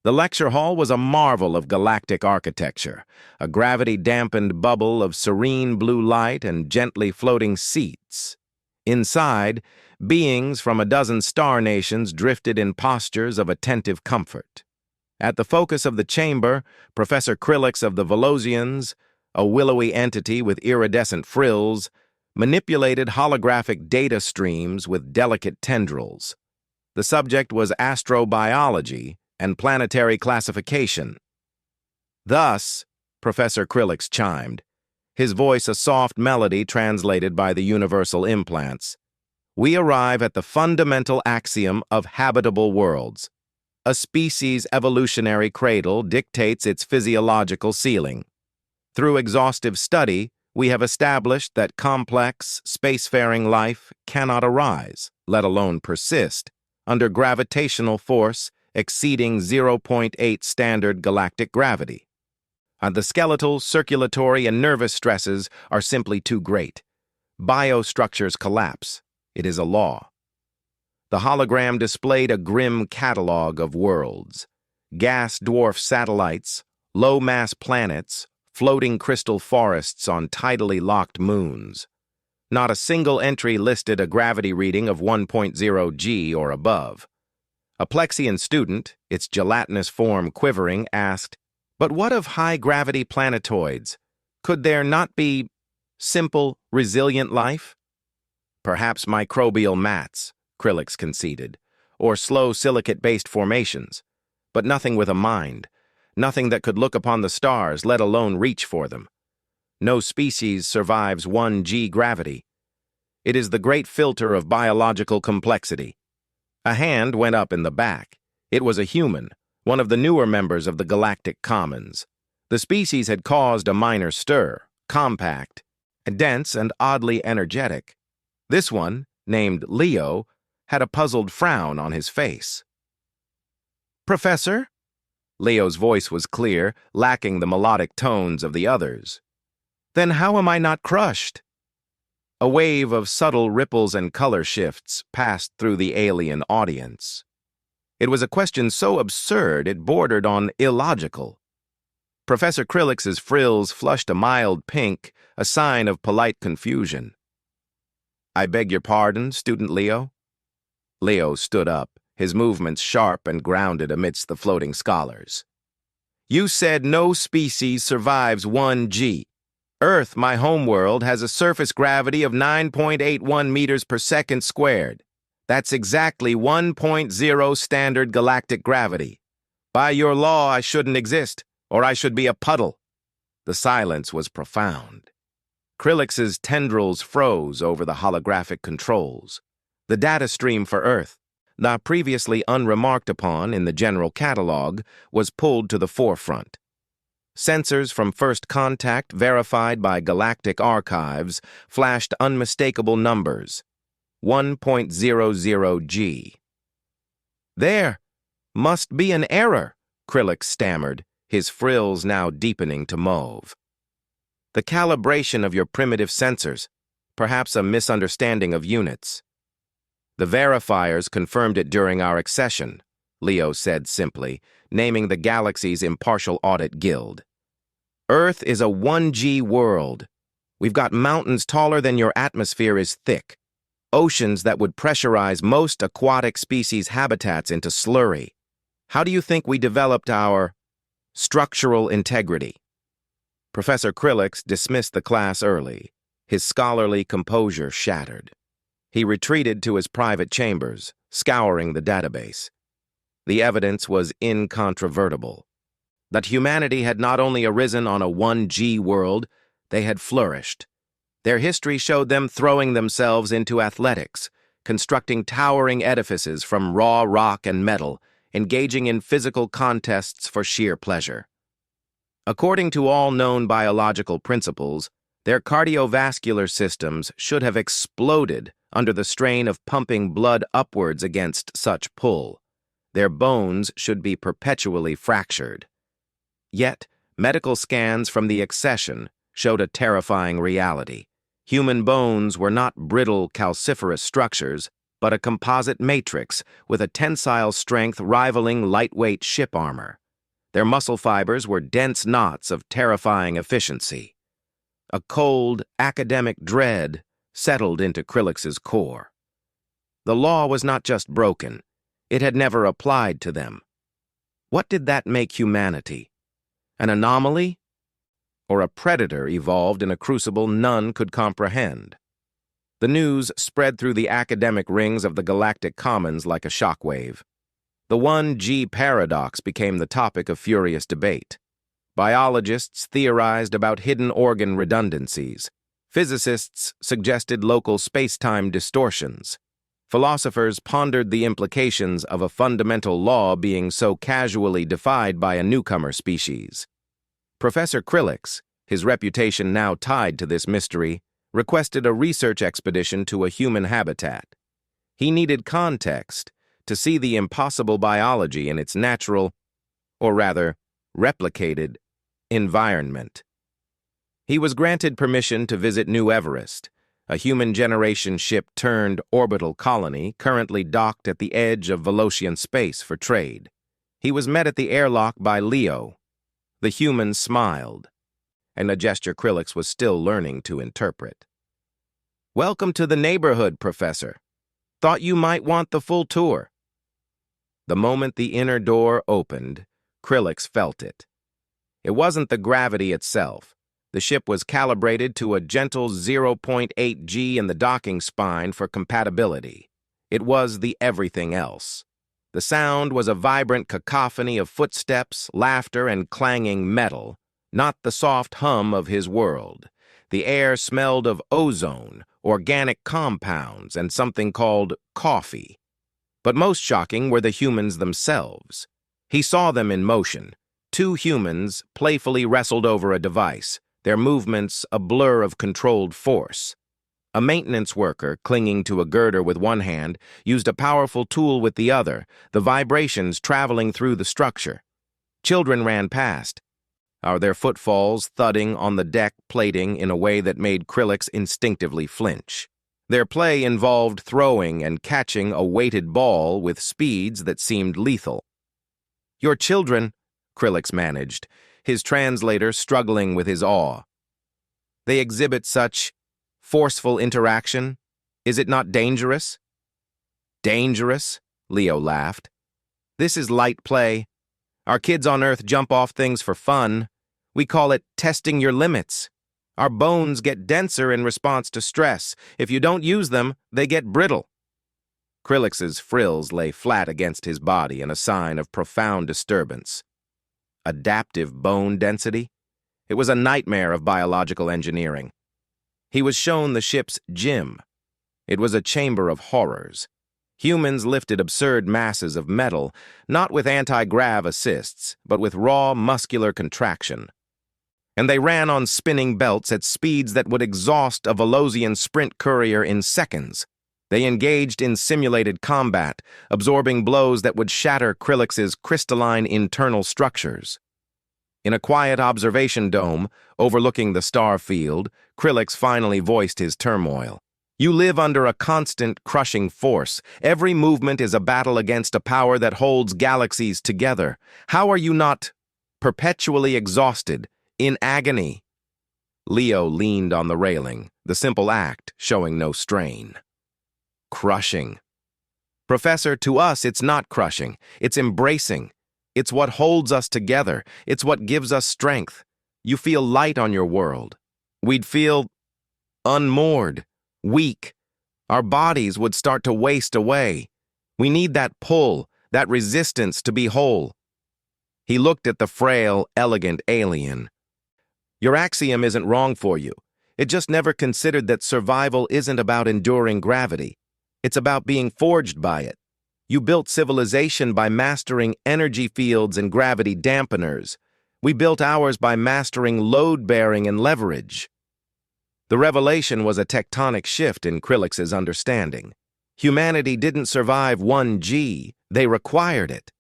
The lecture hall was a marvel of galactic architecture, a gravity-dampened bubble of serene blue light and gently floating seats. Inside, beings from a dozen star nations drifted in postures of attentive comfort. At the focus of the chamber, Professor Krillix of the Velocians, a willowy entity with iridescent frills, manipulated holographic data streams with delicate tendrils. The subject was astrobiology and planetary classification. Thus, Professor Krillix chimed, his voice a soft melody translated by the universal implants, we arrive at the fundamental axiom of habitable worlds. A species' evolutionary cradle dictates its physiological ceiling. Through exhaustive study, we have established that complex, spacefaring life cannot arise, let alone persist, under gravitational force exceeding 0.8 standard galactic gravity. The skeletal, circulatory, and nervous stresses are simply too great. Biostructures collapse. It is a law. The hologram displayed a grim catalog of worlds. Gas dwarf satellites, low-mass planets, floating crystal forests on tidally locked moons. Not a single entry listed a gravity reading of 1.0 G or above. A Plexian student, its gelatinous form quivering, asked, "But what of high-gravity planetoids? Could there not be simple, resilient life?" "Perhaps microbial mats," Krillix conceded, "or slow silicate-based formations, but nothing with a mind, nothing that could look upon the stars, let alone reach for them. No species survives 1G gravity. It is the great filter of biological complexity." A hand went up in the back. It was a human, one of the newer members of the Galactic Commons. The species had caused a minor stir, compact, dense, and oddly energetic. This one, named Leo, had a puzzled frown on his face. "Professor?" Leo's voice was clear, lacking the melodic tones of the others. "Then how am I not crushed?" A wave of subtle ripples and color shifts passed through the alien audience. It was a question so absurd it bordered on illogical. Professor Krillix's frills flushed a mild pink, a sign of polite confusion. "I beg your pardon, Student Leo?" Leo stood up, his movements sharp and grounded amidst the floating scholars. "You said no species survives 1G. Earth, my homeworld, has a surface gravity of 9.81 meters per second squared. That's exactly 1.0 standard galactic gravity. By your law, I shouldn't exist, or I should be a puddle." The silence was profound. Krillix's tendrils froze over the holographic controls. The data stream for Earth, now previously unremarked upon in the general catalog, was pulled to the forefront. Sensors from first contact verified by galactic archives flashed unmistakable numbers. 1.00 G. "There must be an error," Krillix stammered, his frills now deepening to mauve. "The calibration of your primitive sensors, perhaps a misunderstanding of units." "The verifiers confirmed it during our accession," Leo said simply, naming the galaxy's impartial audit guild. "Earth is a 1G world. We've got mountains taller than your atmosphere is thick, oceans that would pressurize most aquatic species' habitats into slurry. How do you think we developed our structural integrity?" Professor Krillix dismissed the class early, his scholarly composure shattered. He retreated to his private chambers, scouring the database. The evidence was incontrovertible. That humanity had not only arisen on a 1G world, they had flourished. Their history showed them throwing themselves into athletics, constructing towering edifices from raw rock and metal, engaging in physical contests for sheer pleasure. According to all known biological principles, their cardiovascular systems should have exploded under the strain of pumping blood upwards against such pull. Their bones should be perpetually fractured. Yet, medical scans from the accession showed a terrifying reality. Human bones were not brittle, calciferous structures. but a composite matrix with a tensile strength rivaling lightweight ship armor. Their muscle fibers were dense knots of terrifying efficiency. A cold, academic dread settled into Krillix's core. The law was not just broken, it had never applied to them. What did that make humanity? An anomaly? Or a predator evolved in a crucible none could comprehend? The news spread through the academic rings of the Galactic Commons like a shockwave. The 1G paradox became the topic of furious debate. Biologists theorized about hidden organ redundancies. Physicists suggested local space-time distortions. Philosophers pondered the implications of a fundamental law being so casually defied by a newcomer species. Professor Krillix, his reputation now tied to this mystery, requested a research expedition to a human habitat. He needed context to see the impossible biology in its natural, or rather, replicated, environment. He was granted permission to visit New Everest, a human generation ship-turned-orbital colony currently docked at the edge of Velocian space for trade. He was met at the airlock by Leo. The human smiled, and a gesture Krillix was still learning to interpret. "Welcome to the neighborhood, Professor. Thought you might want the full tour." The moment the inner door opened, Krillix felt it. It wasn't the gravity itself. The ship was calibrated to a gentle 0.8 G in the docking spine for compatibility. It was the everything else. The sound was a vibrant cacophony of footsteps, laughter, and clanging metal, not the soft hum of his world. The air smelled of ozone, organic compounds, and something called coffee. But most shocking were the humans themselves. He saw them in motion. Two humans playfully wrestled over a device, their movements a blur of controlled force. A maintenance worker, clinging to a girder with one hand, used a powerful tool with the other, the vibrations traveling through the structure. Children ran past, their footfalls thudding on the deck plating in a way that made Krillix instinctively flinch. Their play involved throwing and catching a weighted ball with speeds that seemed lethal. "Your children," Krillix managed, his translator struggling with his awe. "They exhibit such forceful interaction. Is it not dangerous?" "Dangerous?" Leo laughed. "This is light play. Our kids on Earth jump off things for fun. We call it testing your limits. Our bones get denser in response to stress. If you don't use them, they get brittle." Krillix's frills lay flat against his body in a sign of profound disturbance. Adaptive bone density? It was a nightmare of biological engineering. He was shown the ship's gym. It was a chamber of horrors. Humans lifted absurd masses of metal, not with anti-grav assists, but with raw muscular contraction. And they ran on spinning belts at speeds that would exhaust a Velocian sprint courier in seconds. They engaged in simulated combat, absorbing blows that would shatter Krillix's crystalline internal structures. In a quiet observation dome, overlooking the star field, Krillix finally voiced his turmoil. "You live under a constant, crushing force. Every movement is a battle against a power that holds galaxies together. How are you not perpetually exhausted, in agony?" Leo leaned on the railing, the simple act showing no strain. "Crushing. Professor, to us it's not crushing, it's embracing. It's what holds us together, it's what gives us strength. You feel light on your world. We'd feel unmoored, weak. Our bodies would start to waste away. We need that pull, that resistance to be whole." He looked at the frail, elegant alien. "Your axiom isn't wrong for you. It just never considered that survival isn't about enduring gravity. It's about being forged by it. You built civilization by mastering energy fields and gravity dampeners. We built ours by mastering load-bearing and leverage." The revelation was a tectonic shift in Krillix's understanding. Humanity didn't survive 1G, they required it.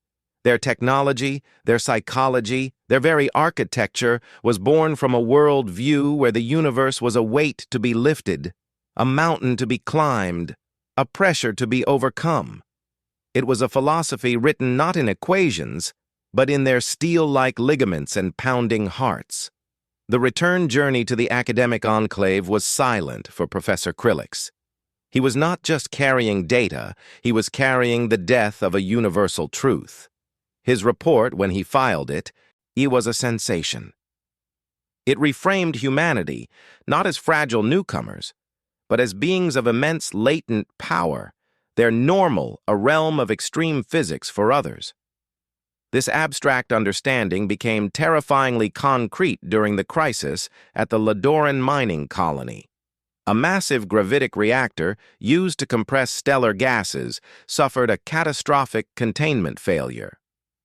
Their technology, their psychology, their very architecture was born from a world view where the universe was a weight to be lifted, a mountain to be climbed, a pressure to be overcome. It was a philosophy written not in equations, but in their steel-like ligaments and pounding hearts. The return journey to the academic enclave was silent for Professor Krillix. He was not just carrying data, he was carrying the death of a universal truth. His report, when he filed it, was a sensation. It reframed humanity, not as fragile newcomers, but as beings of immense latent power, their normal a realm of extreme physics for others. This abstract understanding became terrifyingly concrete during the crisis at the Ladoran mining colony. A massive gravitic reactor used to compress stellar gases suffered a catastrophic containment failure.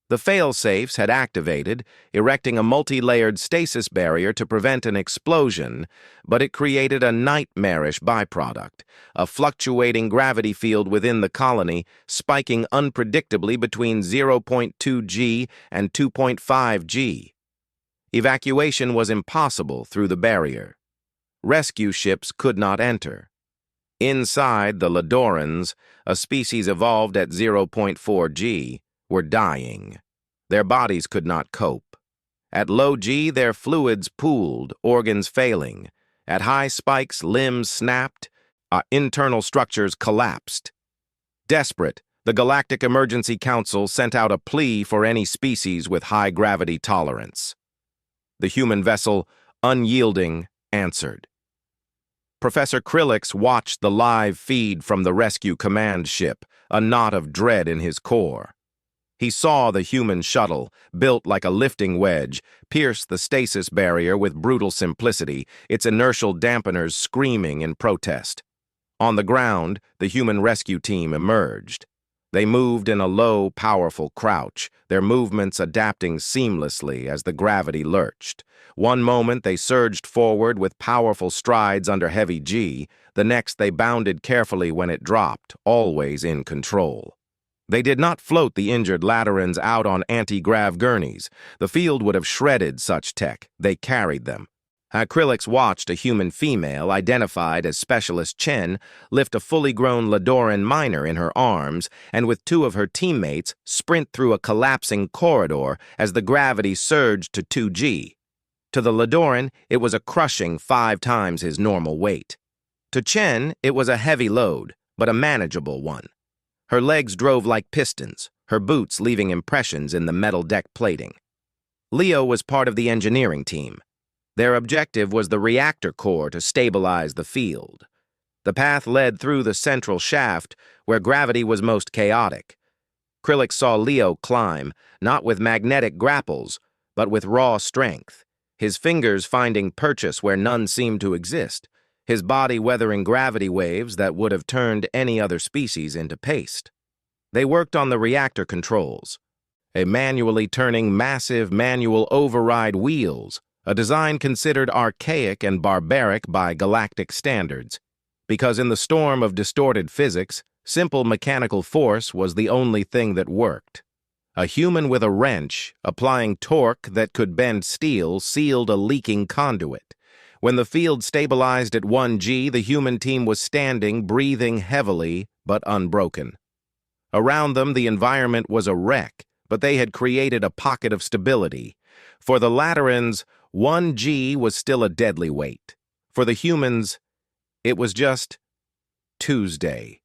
The fail-safes had activated, erecting a multi-layered stasis barrier to prevent an explosion, but it created a nightmarish byproduct, a fluctuating gravity field within the colony, spiking unpredictably between 0.2 G and 2.5 G. Evacuation was impossible through the barrier. Rescue ships could not enter. Inside, the Ladorans, a species evolved at 0.4 G, were dying. Their bodies could not cope. At low G, their fluids pooled, organs failing. At high spikes, limbs snapped, internal structures collapsed. Desperate, the Galactic Emergency Council sent out a plea for any species with high gravity tolerance. The human vessel, unyielding, answered. Professor Krillix watched the live feed from the rescue command ship, a knot of dread in his core. He saw the human shuttle, built like a lifting wedge, pierce the stasis barrier with brutal simplicity, its inertial dampeners screaming in protest. On the ground, the human rescue team emerged. They moved in a low, powerful crouch, their movements adapting seamlessly as the gravity lurched. One moment they surged forward with powerful strides under heavy G, the next they bounded carefully when it dropped, always in control. They did not float the injured Laterans out on anti-grav gurneys. The field would have shredded such tech. They carried them. Krillix watched a human female, identified as Specialist Chen, lift a fully grown Ladoran miner in her arms and with two of her teammates sprint through a collapsing corridor as the gravity surged to 2G. To the Ladoran, it was a crushing 5 times his normal weight. To Chen, it was a heavy load, but a manageable one. Her legs drove like pistons, her boots leaving impressions in the metal deck plating. Leo was part of the engineering team. Their objective was the reactor core to stabilize the field. The path led through the central shaft, where gravity was most chaotic. Krillix saw Leo climb, not with magnetic grapples, but with raw strength, his fingers finding purchase where none seemed to exist, his body weathering gravity waves that would have turned any other species into paste. They worked on the reactor controls, a manually turning massive manual override wheels, a design considered archaic and barbaric by galactic standards, because in the storm of distorted physics, simple mechanical force was the only thing that worked. A human with a wrench, applying torque that could bend steel, sealed a leaking conduit. When the field stabilized at 1G, the human team was standing, breathing heavily, but unbroken. Around them, the environment was a wreck, but they had created a pocket of stability. For the Laterans, 1G was still a deadly weight. For the humans, it was just Tuesday.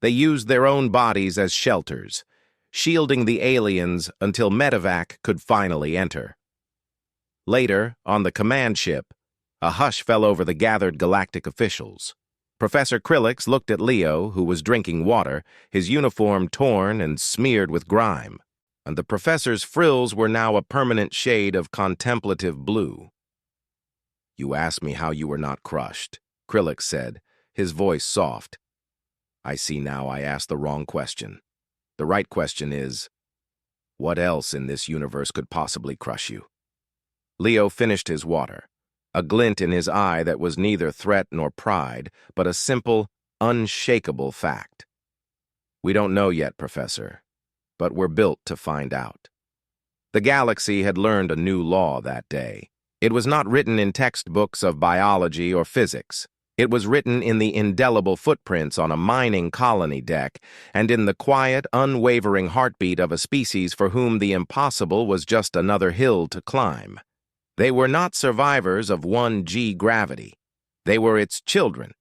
They used their own bodies as shelters, shielding the aliens until medevac could finally enter. Later, on the command ship, a hush fell over the gathered galactic officials. Professor Krillix looked at Leo, who was drinking water, his uniform torn and smeared with grime, and the professor's frills were now a permanent shade of contemplative blue. "You asked me how you were not crushed," Krillix said, his voice soft. "I see now I asked the wrong question. The right question is, what else in this universe could possibly crush you?" Leo finished his water, a glint in his eye that was neither threat nor pride, but a simple, unshakable fact. "We don't know yet, Professor, but we're built to find out." The galaxy had learned a new law that day. It was not written in textbooks of biology or physics. It was written in the indelible footprints on a mining colony deck and in the quiet, unwavering heartbeat of a species for whom the impossible was just another hill to climb. They were not survivors of 1G gravity. They were its children,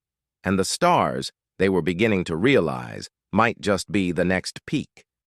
and the stars, they were beginning to realize, might just be the next peak.